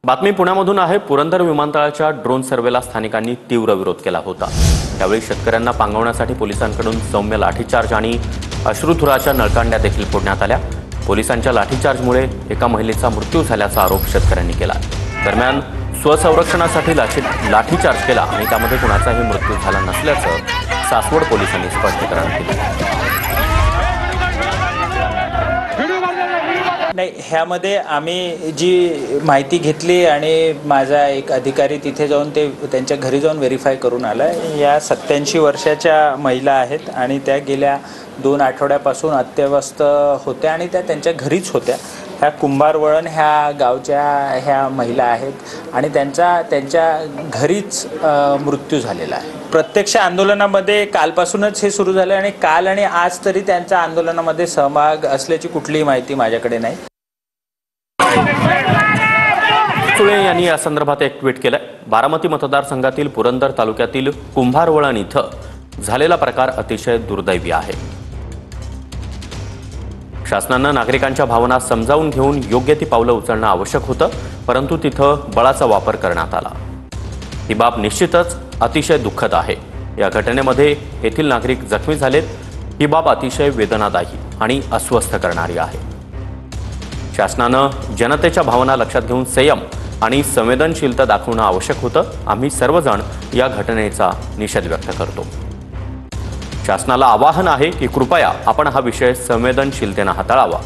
बातमी पुण्यामधून आहे। पुरंदर विमानतळाच्या ड्रोन सर्वेला स्थानिकांनी तीव्र विरोध केला होता। त्यावेळी शेतकऱ्यांना पांगवण्यासाठी पोलिसांकडून सौम्य लाठीचार्ज आणि अश्रुधुराच्या नळकांड्या देखील फोडण्यात आल्या। पोलिसांच्या लाठीचार्जमुळे एका महिलेचा मृत्यू झाल्याचा आरोप शेतकऱ्यांनी केला। दरम्यान स्वसंरक्षणासाठी लाठीचार्ज केला आणि त्यामध्ये कुणाचाही मृत्यू झाला नसल्याचं सासवड पोलिसांनी स्पष्टीकरण केलं। नाही, ह्यामध्ये आम्ही जी माहिती घेतली आणि माझा एक अधिकारी तिथे जाऊन त्यांच्या घरी जाऊन व्हेरीफाय करून आला। या 87 वर्षाच्या महिला आहेत आणि त्या गेल्या 2 आठवड्यापासून अत्यवस्थ होत्या आणि त्या त्यांच्या घरीच होत्या। ह्या कुंभारवळण ह्या गावच्या ह्या महिला आहेत आणि त्यांच्या घरीच मृत्यू झालेला आहे। प्रत्यक्ष आंदोलनामध्ये कालपासूनच हे सुरू झालं आणि काल आणि आज तरी त्यांच्या आंदोलनामध्ये सहभाग असल्याची कुठलीही माहिती माझ्याकडे नाही। सुळे यांनी या संदर्भात एक ट्विट केलंय। बारामती मतदारसंघातील पुरंदर तालुक्यातील कुंभारवळण इथं झालेला प्रकार अतिशय दुर्दैवी आहे। शासनानं नागरिकांच्या भावना समजावून घेऊन योग्य ती पावलं उचलणं आवश्यक होतं, परंतु तिथं बळाचा वापर करण्यात आला। ही बाब निश्चितच अतिशय दुःखद आहे। या घटनेमध्ये येथील नागरिक जखमी झालेत। ही बाब अतिशय वेदनादायी आणि अस्वस्थ करणारी आहे। शासनानं जनतेच्या भावना लक्षात घेऊन संयम आणि संवेदनशीलता दाखवणं आवश्यक होतं। आम्ही सर्वजण या घटनेचा निषेध व्यक्त करतो। शासनाला आवाहन आहे की कृपया आपण हा विषय संवेदनशीलतेने हाताळावा।